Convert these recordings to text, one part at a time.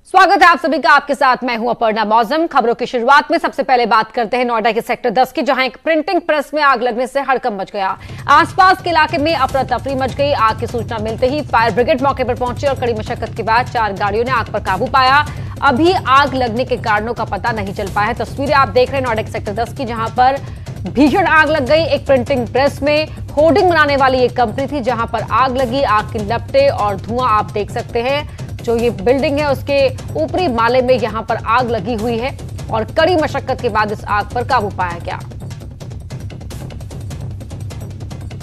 स्वागत है आप सभी का। आपके साथ मैं हूं अपर्णा मौजम। खबरों की शुरुआत में सबसे पहले बात करते हैं नोएडा के सेक्टर 10 की, जहां एक प्रिंटिंग प्रेस में आग लगने से हड़कंप मच गया। आसपास के इलाके में अफरा तफरी मच गई। आग की सूचना मिलते ही फायर ब्रिगेड मौके पर पहुंची और कड़ी मशक्कत के बाद 4 गाड़ियों ने आग पर काबू पाया। अभी आग लगने के कारणों का पता नहीं चल पाया है। तस्वीरें आप देख रहे हैं नोएडा के सेक्टर 10 की, जहां पर भीषण आग लग गई। एक प्रिंटिंग प्रेस में होर्डिंग बनाने वाली एक कंपनी थी, जहां पर आग लगी। आग की लपटें और धुआं आप देख सकते हैं। जो ये बिल्डिंग है उसके ऊपरी माले में यहां पर आग लगी हुई है और कड़ी मशक्कत के बाद इस आग पर काबू पाया गया।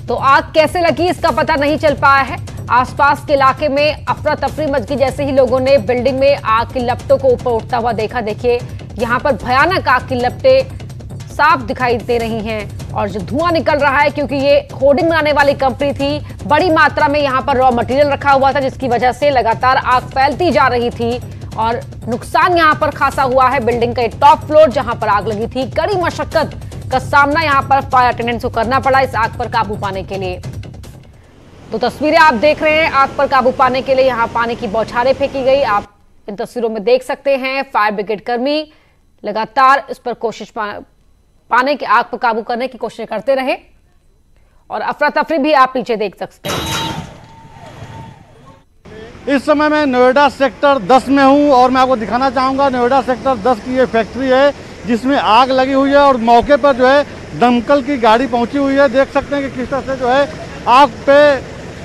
तो आग कैसे लगी इसका पता नहीं चल पाया है। आसपास के इलाके में अफरा तफरी मच गई जैसे ही लोगों ने बिल्डिंग में आग की लपटों को ऊपर उठता हुआ देखा। देखिए यहां पर भयानक आग की लपटें साफ दिखाई दे रही हैं और जो धुआं निकल रहा है, क्योंकि ये होर्डिंग बनाने वाली कंपनी थी, बड़ी मात्रा में यहां पर रॉ मटेरियल रखा हुआ था, जिसकी वजह से लगातार आग फैलती जा रही थी और नुकसान यहां पर खासा हुआ है। बिल्डिंग का टॉप फ्लोर जहां पर आग लगी थी, कड़ी मशक्कत का सामना यहां पर फायर अटेंडेंट्स को करना पड़ा इस आग पर काबू पाने के लिए। तो तस्वीरें आप देख रहे हैं। आग पर काबू पाने के लिए यहां पानी की बौछारें फेंकी गई। आप इन तस्वीरों में देख सकते हैं। फायर ब्रिगेड कर्मी लगातार इस पर कोशिश पाने की आग पर काबू करने की कोशिश करते रहे और अफरा तफरी भी आप पीछे देख सकते हैं। इस समय मैं नोएडा सेक्टर 10 में हूं और मैं आपको दिखाना चाहूंगा नोएडा सेक्टर 10 की ये फैक्ट्री है जिसमें आग लगी हुई है और मौके पर जो है दमकल की गाड़ी पहुंची हुई है। देख सकते हैं कि किस तरह से जो है आग पे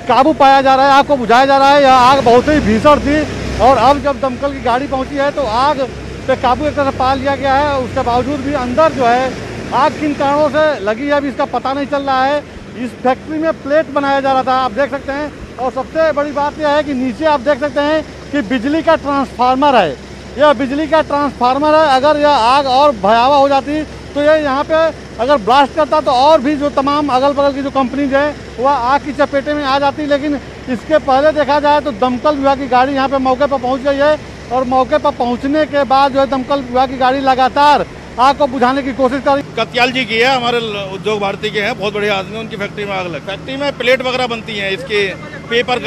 काबू पाया जा रहा है, आग को बुझाया जा रहा है। यह आग बहुत ही भीषण थी और अब जब दमकल की गाड़ी पहुंची है तो आग पे काबू एक तरह से पा लिया गया है। उसके बावजूद भी अंदर जो है आग किन कारणों से लगी है अभी इसका पता नहीं चल रहा है। इस फैक्ट्री में प्लेट बनाया जा रहा था, आप देख सकते हैं। और सबसे बड़ी बात यह है कि नीचे आप देख सकते हैं कि बिजली का ट्रांसफार्मर है। यह बिजली का ट्रांसफार्मर है। अगर यह आग और भयावह हो जाती तो ये यहाँ पे अगर ब्लास्ट करता तो और भी जो तमाम अगल बगल की जो कंपनीज है वह आग की चपेटे में आ जाती। लेकिन इसके पहले देखा जाए तो दमकल विभाग की गाड़ी यहाँ पे मौके पर पहुँच गई है और मौके पर पहुँचने के बाद जो है दमकल विभाग की गाड़ी लगातार आग को बुझाने की कोशिश कर। कत्याल जी की है, हमारे उद्योग भारती के हैं, बहुत बड़े आदमी, उनकी फैक्ट्री में आग लग। फैक्ट्री में प्लेट वगैरह बनती हैं, इसके पेपर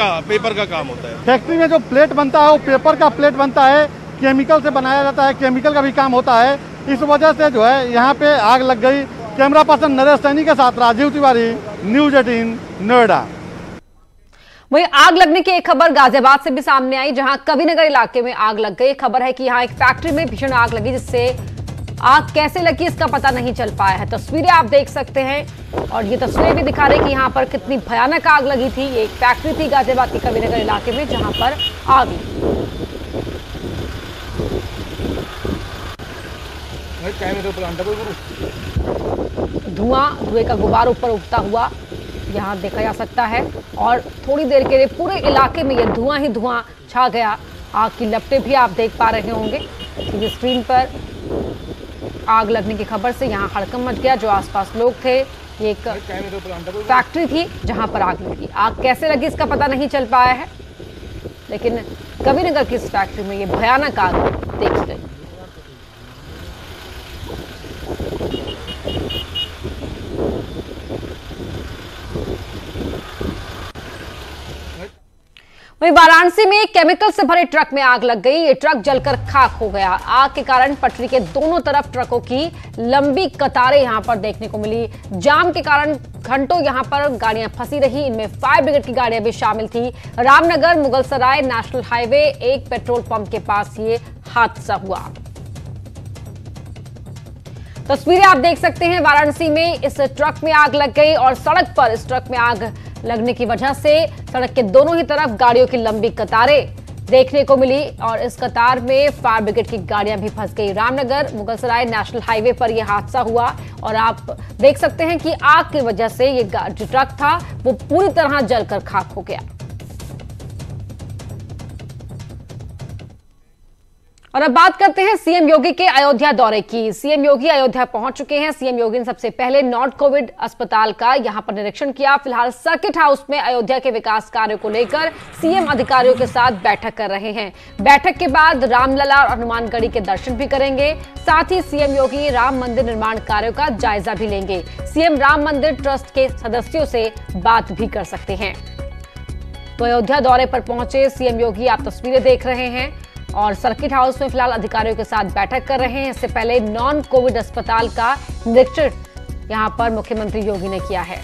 का काम होता है। फैक्ट्री में जो प्लेट बनता है वो पेपर का प्लेट बनता है, केमिकल से बनाया जाता है, केमिकल का भी काम होता है। इस वजह से जो है यहाँ पे आग लग गई। कैमरा पर्सन नरेश सैनी के साथ राजीव तिवारी, न्यूज 18 नोएडा। वहीं आग लगने की एक खबर गाजियाबाद से भी सामने आई, जहां कविनगर इलाके में आग लग गई। खबर है कि यहां एक फैक्ट्री में भीषण आग लगी, जिससे आग कैसे लगी इसका पता नहीं चल पाया है। तस्वीरें आप देख सकते हैं और ये तस्वीरें भी दिखा रही कि यहाँ पर कितनी भयानक आग लगी थी। ये एक फैक्ट्री थी गाजियाबाद के कविनगर इलाके में, जहां पर आग धुएं का गुबार ऊपर उठता हुआ यहाँ देखा जा सकता है और थोड़ी देर के लिए पूरे इलाके में ये धुआं ही धुआं छा गया। आग की लपटें भी आप देख पा रहे होंगे कि स्क्रीन पर आग लगने की खबर से यहाँ हड़कंप मच गया। जो आसपास लोग थे, ये एक फैक्ट्री थी जहां पर आग लगी। आग कैसे लगी इसका पता नहीं चल पाया है, लेकिन कविनगर की इस फैक्ट्री में ये भयानक आग देखी गई। वहीं वाराणसी में केमिकल से भरे ट्रक में आग लग गई। ये ट्रक जलकर खाक हो गया। आग के कारण पटरी के दोनों तरफ ट्रकों की लंबी कतारें यहां पर देखने को मिली। जाम के कारण घंटों यहां पर गाड़ियां फंसी रही। इनमें फायर ब्रिगेड की गाड़ियां भी शामिल थी। रामनगर मुगलसराय नेशनल हाईवे एक पेट्रोल पंप के पास ये हादसा हुआ। तस्वीरें आप देख सकते हैं। वाराणसी में इस ट्रक में आग लग गई और सड़क पर इस ट्रक में आग लगने की वजह से सड़क के दोनों ही तरफ गाड़ियों की लंबी कतारें देखने को मिली और इस कतार में फायर ब्रिगेड की गाड़ियां भी फंस गई। रामनगर मुगलसराय नेशनल हाईवे पर यह हादसा हुआ और आप देख सकते हैं कि आग की वजह से ये जो ट्रक था वो पूरी तरह जलकर खाक हो गया। और अब बात करते हैं सीएम योगी के अयोध्या दौरे की। सीएम योगी अयोध्या पहुंच चुके हैं। सीएम योगी ने सबसे पहले नॉट कोविड अस्पताल का यहां पर निरीक्षण किया। फिलहाल सर्किट हाउस में अयोध्या के विकास कार्यों को लेकर सीएम अधिकारियों के साथ बैठक कर रहे हैं। बैठक के बाद रामलला और हनुमानगढ़ी के दर्शन भी करेंगे। साथ ही सीएम योगी राम मंदिर निर्माण कार्यों का जायजा भी लेंगे। सीएम राम मंदिर ट्रस्ट के सदस्यों से बात भी कर सकते हैं। तो अयोध्या दौरे पर पहुंचे सीएम योगी, आप तस्वीरें देख रहे हैं। और सर्किट हाउस में फिलहाल अधिकारियों के साथ बैठक कर रहे हैं। इससे पहले नॉन कोविड अस्पताल का निरीक्षण यहां पर मुख्यमंत्री योगी ने किया है।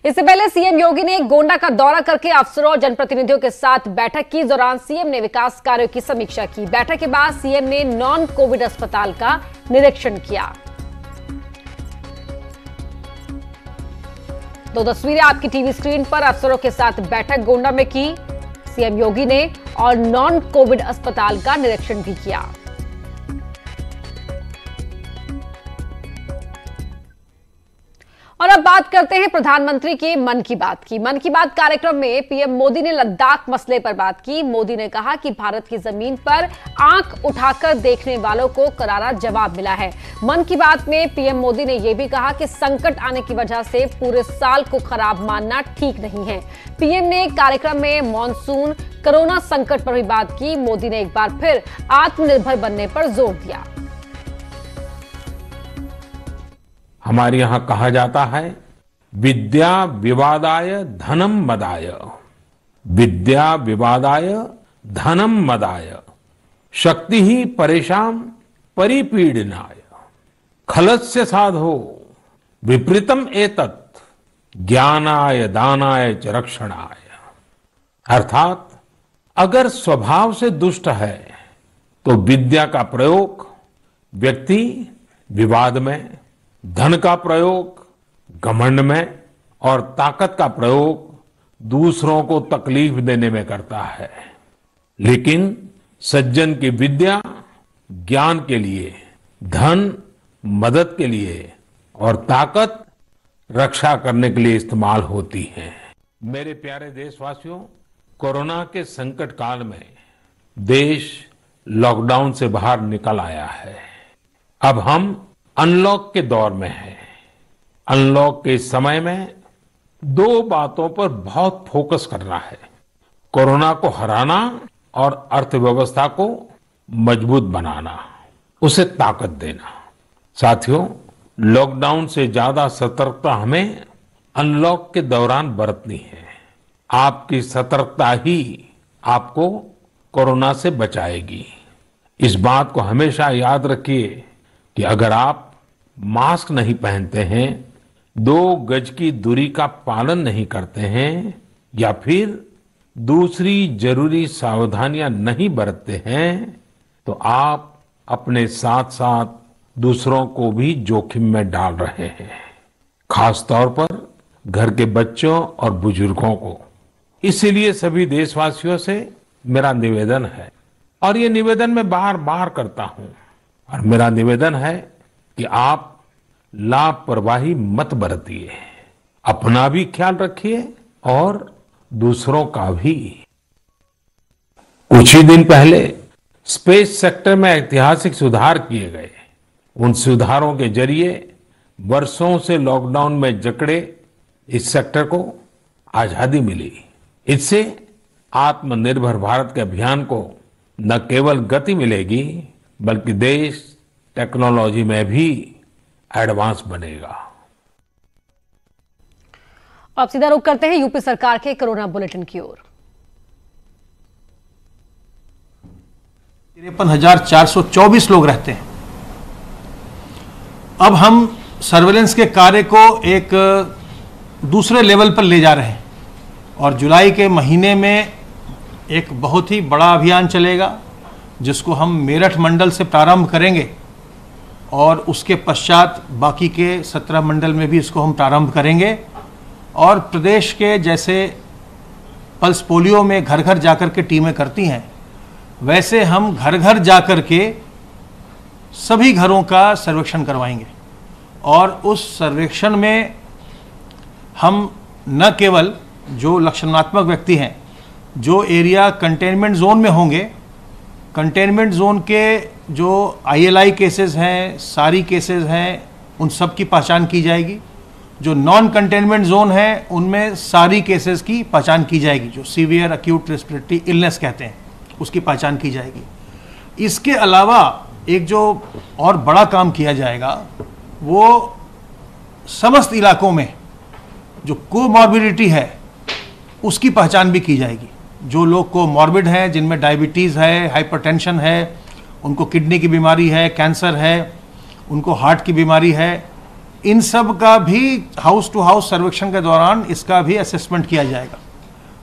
इससे पहले सीएम योगी ने गोंडा का दौरा करके अफसरों और जनप्रतिनिधियों के साथ बैठक की। इस दौरान सीएम ने विकास कार्यों की समीक्षा की। बैठक के बाद सीएम ने नॉन कोविड अस्पताल का निरीक्षण किया। दो तस्वीरें आपकी टीवी स्क्रीन पर। अफसरों के साथ बैठक गोंडा में की सीएम योगी ने और नॉन कोविड अस्पताल का निरीक्षण भी किया। और अब बात करते हैं प्रधानमंत्री के मन की बात की। मन की बात कार्यक्रम में पीएम मोदी ने लद्दाख मसले पर बात की। मोदी ने कहा कि भारत की जमीन पर आंख उठाकर देखने वालों को करारा जवाब मिला है। मन की बात में पीएम मोदी ने यह भी कहा कि संकट आने की वजह से पूरे साल को खराब मानना ठीक नहीं है। पीएम ने कार्यक्रम में मॉनसून, कोरोना संकट पर भी बात की। मोदी ने एक बार फिर आत्मनिर्भर बनने पर जोर दिया। हमारे यहां कहा जाता है, विद्या विवादाय धनम मदाय, विद्या विवादाय धनम मदाय, शक्ति ही परेशान परिपीडनाय, खलस्य साधो विपरीतम एतत्, ज्ञानाय दानाय च रक्षणाय। अर्थात अगर स्वभाव से दुष्ट है तो विद्या का प्रयोग व्यक्ति विवाद में, धन का प्रयोग घमंड में और ताकत का प्रयोग दूसरों को तकलीफ देने में करता है। लेकिन सज्जन की विद्या ज्ञान के लिए, धन मदद के लिए और ताकत रक्षा करने के लिए इस्तेमाल होती है। मेरे प्यारे देशवासियों, कोरोना के संकट काल में देश लॉकडाउन से बाहर निकल आया है। अब हम अनलॉक के दौर में है। अनलॉक के समय में दो बातों पर बहुत फोकस करना है, कोरोना को हराना और अर्थव्यवस्था को मजबूत बनाना, उसे ताकत देना। साथियों, लॉकडाउन से ज्यादा सतर्कता हमें अनलॉक के दौरान बरतनी है। आपकी सतर्कता ही आपको कोरोना से बचाएगी। इस बात को हमेशा याद रखिए कि अगर आप मास्क नहीं पहनते हैं, 2 गज की दूरी का पालन नहीं करते हैं या फिर दूसरी जरूरी सावधानियां नहीं बरतते हैं, तो आप अपने साथ साथ दूसरों को भी जोखिम में डाल रहे हैं, खास तौर पर घर के बच्चों और बुजुर्गों को। इसीलिए सभी देशवासियों से मेरा निवेदन है, और ये निवेदन मैं बार बार करता हूं, और मेरा निवेदन है कि आप लापरवाही मत बरतिए, अपना भी ख्याल रखिए और दूसरों का भी। कुछ ही दिन पहले स्पेस सेक्टर में ऐतिहासिक सुधार किए गए। उन सुधारों के जरिए वर्षों से लॉकडाउन में जकड़े इस सेक्टर को आजादी मिली। इससे आत्मनिर्भर भारत के अभियान को न केवल गति मिलेगी, बल्कि देश टेक्नोलॉजी में भी एडवांस बनेगा। अब सीधा रुख करते हैं यूपी सरकार के कोरोना बुलेटिन की ओर। 53,424 लोग रहते हैं। अब हम सर्वेलेंस के कार्य को एक दूसरे लेवल पर ले जा रहे हैं, और जुलाई के महीने में एक बहुत ही बड़ा अभियान चलेगा, जिसको हम मेरठ मंडल से प्रारंभ करेंगे, और उसके पश्चात बाकी के 17 मंडल में भी इसको हम प्रारंभ करेंगे। और प्रदेश के जैसे पल्स पोलियो में घर घर जाकर के टीमें करती हैं, वैसे हम घर घर जाकर के सभी घरों का सर्वेक्षण करवाएंगे। और उस सर्वेक्षण में हम न केवल जो लक्षणात्मक व्यक्ति हैं, जो एरिया कंटेनमेंट जोन में होंगे, कंटेनमेंट जोन के जो ILI केसेस हैं, सारी केसेस हैं, उन सब की पहचान की जाएगी। जो नॉन कंटेनमेंट जोन है, उनमें सारी केसेस की पहचान की जाएगी, जो सीवियर एक्यूट रेस्पिरेटरी इलनेस कहते हैं, उसकी पहचान की जाएगी। इसके अलावा एक जो और बड़ा काम किया जाएगा, वो समस्त इलाकों में जो कोमॉर्बिडिटी है, उसकी पहचान भी की जाएगी। जो लोग को मॉर्बिड हैं, जिनमें डायबिटीज़ है, हाइपरटेंशन है, उनको किडनी की बीमारी है, कैंसर है, उनको हार्ट की बीमारी है, इन सब का भी हाउस टू हाउस सर्वेक्षण के दौरान इसका भी असेसमेंट किया जाएगा।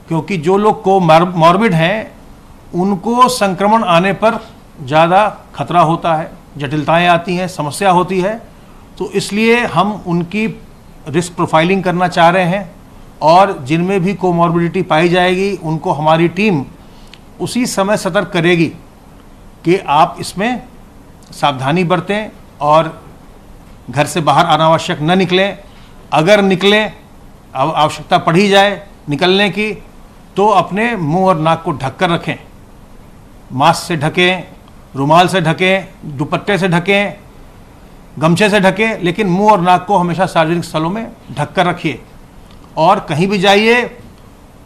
क्योंकि जो लोग को मॉर्बिड हैं उनको संक्रमण आने पर ज़्यादा खतरा होता है, जटिलताएं आती हैं, समस्या होती है। तो इसलिए हम उनकी रिस्क प्रोफाइलिंग करना चाह रहे हैं और जिनमें भी कोमॉर्बिडिटी पाई जाएगी उनको हमारी टीम उसी समय सतर्क करेगी कि आप इसमें सावधानी बरतें और घर से बाहर अनावश्यक न निकलें। अगर निकलें, आवश्यकता पड़ी जाए निकलने की, तो अपने मुंह और नाक को ढक कर रखें। मास्क से ढकें, रुमाल से ढकें, दुपट्टे से ढकें, गमछे से ढकें, लेकिन मुंह और नाक को हमेशा सार्वजनिक स्थलों में ढक कर रखिए। और कहीं भी जाइए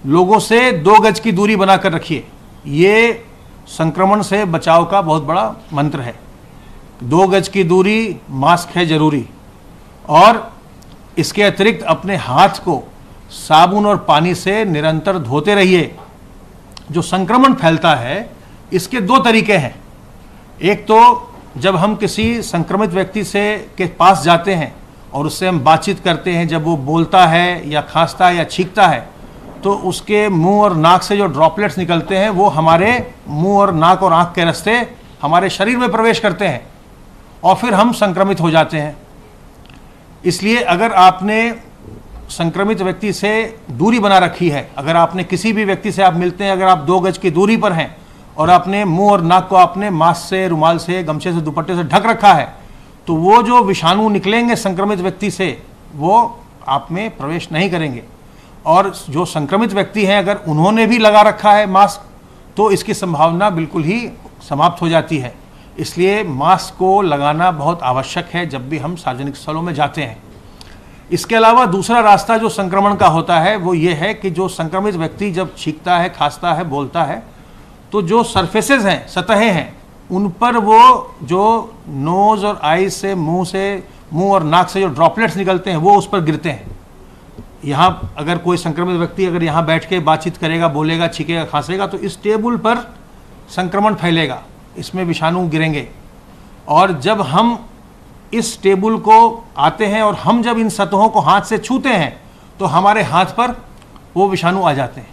लोगों से 2 गज की दूरी बनाकर रखिए। ये संक्रमण से बचाव का बहुत बड़ा मंत्र है। 2 गज की दूरी, मास्क है जरूरी, और इसके अतिरिक्त अपने हाथ को साबुन और पानी से निरंतर धोते रहिए। जो संक्रमण फैलता है इसके 2 तरीके हैं। एक तो जब हम किसी संक्रमित व्यक्ति से के पास जाते हैं और उससे हम बातचीत करते हैं, जब वो बोलता है या खांसता है या छींकता है, तो उसके मुंह और नाक से जो ड्रॉपलेट्स निकलते हैं वो हमारे मुंह और नाक और आंख के रास्ते हमारे शरीर में प्रवेश करते हैं और फिर हम संक्रमित हो जाते हैं। इसलिए अगर आपने संक्रमित व्यक्ति से दूरी बना रखी है, अगर आपने किसी भी व्यक्ति से आप मिलते हैं, अगर आप 2 गज की दूरी पर हैं और आपने मुंह और नाक को आपने मास्क से, रुमाल से, गमछे से, दुपट्टे से ढक रखा है, तो वो जो विषाणु निकलेंगे संक्रमित व्यक्ति से वो आप में प्रवेश नहीं करेंगे। और जो संक्रमित व्यक्ति हैं अगर उन्होंने भी लगा रखा है मास्क, तो इसकी संभावना बिल्कुल ही समाप्त हो जाती है। इसलिए मास्क को लगाना बहुत आवश्यक है जब भी हम सार्वजनिक स्थलों में जाते हैं। इसके अलावा दूसरा रास्ता जो संक्रमण का होता है वो ये है कि जो संक्रमित व्यक्ति जब छींकता है, खांसता है, बोलता है, तो जो सरफेसेस हैं, सतहें हैं, उन पर वो जो नोज और आईज से, मुंह और नाक से जो ड्रॉपलेट्स निकलते हैं वो उस पर गिरते हैं। यहाँ अगर कोई संक्रमित व्यक्ति अगर यहाँ बैठ के बातचीत करेगा, बोलेगा, छींकेगा, खांसेगा, तो इस टेबल पर संक्रमण फैलेगा, इसमें विषाणु गिरेंगे। और जब हम इस टेबल को आते हैं और हम जब इन सतहों को हाथ से छूते हैं तो हमारे हाथ पर वो विषाणु आ जाते हैं।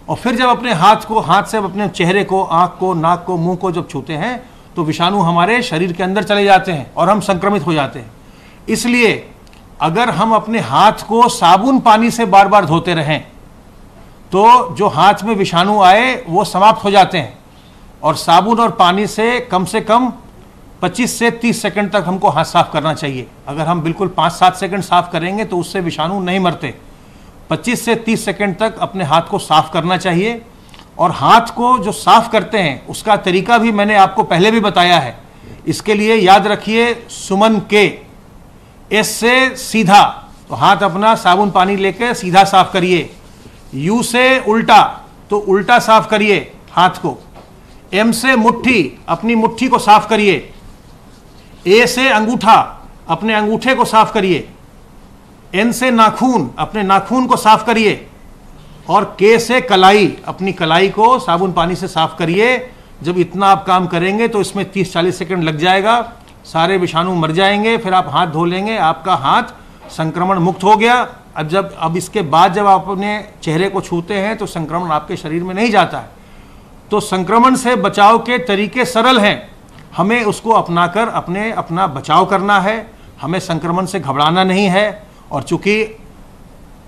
और फिर जब अपने हाथ से अपने चेहरे को, आंख को, नाक को, मुंह को जब छूते हैं तो विषाणु हमारे शरीर के अंदर चले जाते हैं और हम संक्रमित हो जाते हैं। इसलिए अगर हम अपने हाथ को साबुन पानी से बार बार धोते रहें तो जो हाथ में विषाणु आए वो समाप्त हो जाते हैं। और साबुन और पानी से कम 25 से 30 सेकंड तक हमको हाथ साफ करना चाहिए। अगर हम बिल्कुल 5-7 सेकंड साफ करेंगे तो उससे विषाणु नहीं मरते। 25 से 30 सेकंड तक अपने हाथ को साफ करना चाहिए। और हाथ को जो साफ करते हैं उसका तरीका भी मैंने आपको पहले भी बताया है। इसके लिए याद रखिए, सुमन के एस से सीधा, तो हाथ अपना साबुन पानी लेकर सीधा साफ करिए। यू से उल्टा, तो उल्टा साफ करिए हाथ को। एम से मुट्ठी, अपनी मुट्ठी को साफ करिए। ए से अंगूठा, अपने अंगूठे को साफ करिए। एन से नाखून, अपने नाखून को साफ करिए। और के से कलाई, अपनी कलाई को साबुन पानी से साफ करिए। जब इतना आप काम करेंगे तो इसमें 30-40 सेकंड लग जाएगा, सारे विषाणु मर जाएंगे, फिर आप हाथ धो लेंगे, आपका हाथ संक्रमण मुक्त हो गया। अब इसके बाद जब आप अपने चेहरे को छूते हैं तो संक्रमण आपके शरीर में नहीं जाता है। तो संक्रमण से बचाव के तरीके सरल हैं, हमें उसको अपनाकर अपना बचाव करना है। हमें संक्रमण से घबराना नहीं है। और चूंकि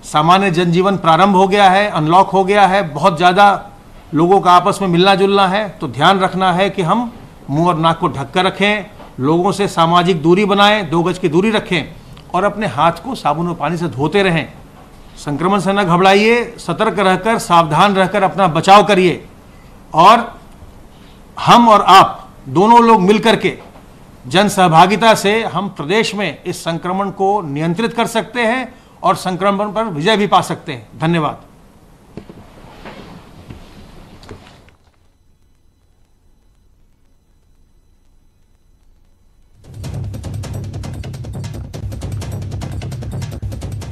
सामान्य जनजीवन प्रारंभ हो गया है, अनलॉक हो गया है, बहुत ज़्यादा लोगों का आपस में मिलना जुलना है, तो ध्यान रखना है कि हम मुंह और नाक को ढक कर रखें, लोगों से सामाजिक दूरी बनाएं, 2 गज की दूरी रखें और अपने हाथ को साबुन और पानी से धोते रहें। संक्रमण से न घबराइए, सतर्क रहकर, सावधान रहकर अपना बचाव करिए। और हम और आप दोनों लोग मिलकर के जन सहभागिता से हम प्रदेश में इस संक्रमण को नियंत्रित कर सकते हैं और संक्रमण पर विजय भी पा सकते हैं। धन्यवाद।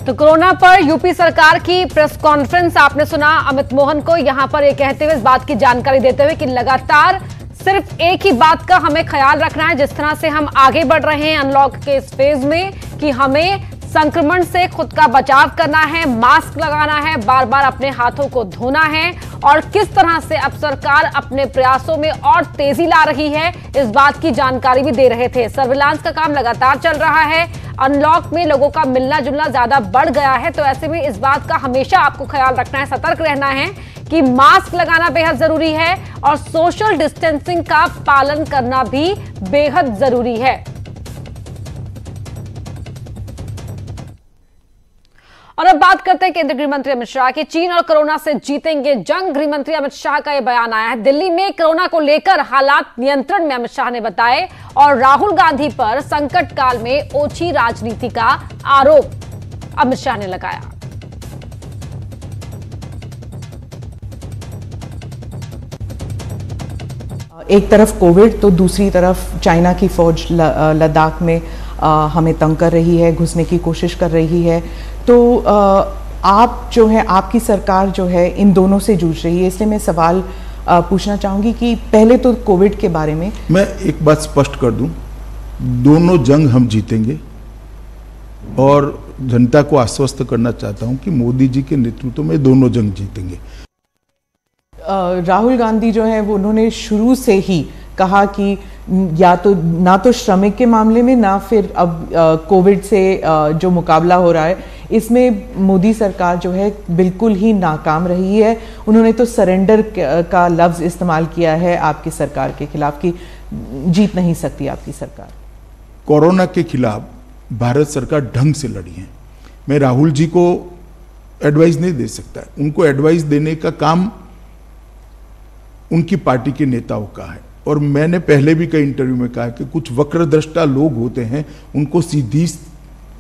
तो तो कोरोना पर यूपी सरकार की प्रेस कॉन्फ्रेंस आपने सुना अमित मोहन को यहां पर ये कहते हुए इस बात की जानकारी देते हुए कि लगातार सिर्फ एक ही बात का हमें ख्याल रखना है, जिस तरह से हम आगे बढ़ रहे हैं अनलॉक के इस फेज में, कि हमें संक्रमण से खुद का बचाव करना है, मास्क लगाना है, बार बार अपने हाथों को धोना है और किस तरह से अब सरकार अपने प्रयासों में और तेजी ला रही है इस बात की जानकारी भी दे रहे थे। सर्विलांस का काम लगातार चल रहा है, अनलॉक में लोगों का मिलना जुलना ज्यादा बढ़ गया है, तो ऐसे में इस बात का हमेशा आपको ख्याल रखना है, सतर्क रहना है कि मास्क लगाना बेहद जरूरी है और सोशल डिस्टेंसिंग का पालन करना भी बेहद जरूरी है। और अब बात करते हैं केंद्रीय गृह मंत्री अमित शाह की। चीन और कोरोना से जीतेंगे जंग, गृह मंत्री अमित शाह का यह बयान आया है। दिल्ली में कोरोना को लेकर हालात नियंत्रण में, अमित शाह ने बताए, और राहुल गांधी पर संकट काल में ओछी राजनीति का आरोप अमित शाह ने लगाया। एक तरफ कोविड तो दूसरी तरफ चाइना की फौज लद्दाख में हमें तंग कर रही है, घुसने की कोशिश कर रही है। तो आप जो है, आपकी सरकार जो है इन दोनों से जूझ रही है, इसलिए मैं सवाल पूछना चाहूँगी कि पहले तो कोविड के बारे में मैं एक बात स्पष्ट कर दूं, दोनों जंग हम जीतेंगे और जनता को आश्वस्त करना चाहता हूं कि मोदी जी के नेतृत्व में दोनों जंग जीतेंगे। राहुल गांधी जो है वो उन्होंने शुरू से ही कहा कि या तो ना तो श्रमिक के मामले में ना फिर अब कोविड से जो मुकाबला हो रहा है इसमें मोदी सरकार जो है बिल्कुल ही नाकाम रही है। उन्होंने तो सरेंडर का लफ्ज इस्तेमाल किया है आपकी सरकार के खिलाफ कि जीत नहीं सकती आपकी सरकार। कोरोना के खिलाफ भारत सरकार ढंग से लड़ी है। मैं राहुल जी को एडवाइस नहीं दे सकता, उनको एडवाइस देने का काम उनकी पार्टी के नेताओं का है। और मैंने पहले भी कई इंटरव्यू में कहा कि कुछ वक्रदृष्टा लोग होते हैं, उनको सीधी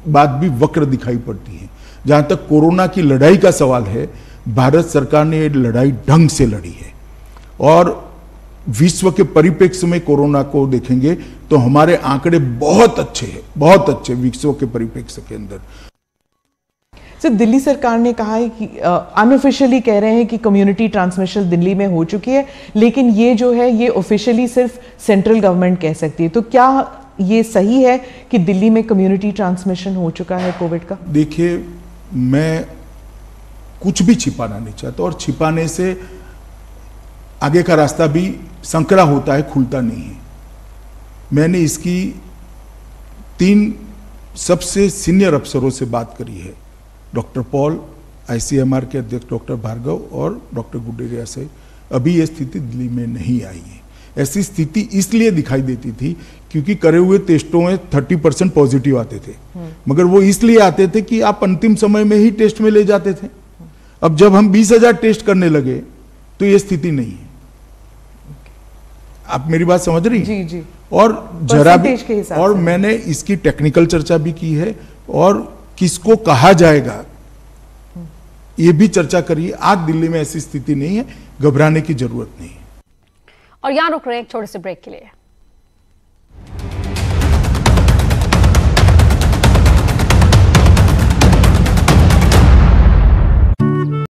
बात भी वक्र दिखाई पड़ती है। जहां तक कोरोना की लड़ाई का सवाल है, भारत सरकार ने ये लड़ाई ढंग से लड़ी है और विश्व के परिप्रेक्ष्य में कोरोना को देखेंगे तो हमारे आंकड़े बहुत अच्छे हैं, बहुत अच्छे विश्व के परिप्रेक्ष्य के अंदर। दिल्ली सरकार ने कहा है कि अनऑफिशियली कह रहे हैं कि कम्युनिटी ट्रांसमिशन दिल्ली में हो चुकी है, लेकिन ये जो है ये ऑफिशियली सिर्फ सेंट्रल गवर्नमेंट कह सकती है। तो क्या ये सही है कि दिल्ली में कम्युनिटी ट्रांसमिशन हो चुका है कोविड का? देखिए, मैं कुछ भी छिपाना नहीं चाहता और छिपाने से आगे का रास्ता भी संकरा होता है, खुलता नहीं है। मैंने इसकी 3 सबसे सीनियर अफसरों से बात करी है, डॉक्टर पॉल, आईसीएमआर के अध्यक्ष डॉक्टर भार्गव और डॉक्टर गुडेरिया से। अभी यह स्थिति दिल्ली में नहीं आई है। ऐसी स्थिति इसलिए दिखाई देती थी क्योंकि करे हुए टेस्टों में 30% पॉजिटिव आते थे, मगर वो इसलिए आते थे कि आप अंतिम समय में ही टेस्ट में ले जाते थे। अब जब हम 20,000 टेस्ट करने लगे तो ये स्थिति नहीं है। आप मेरी बात समझ रही हैं? जी। और जरा भी, और मैंने इसकी टेक्निकल चर्चा भी की है और किसको कहा जाएगा ये भी चर्चा करिए। आज दिल्ली में ऐसी स्थिति नहीं है, घबराने की जरूरत नहीं है। और यहां रुक रहे हैं एक छोटे से ब्रेक के लिए।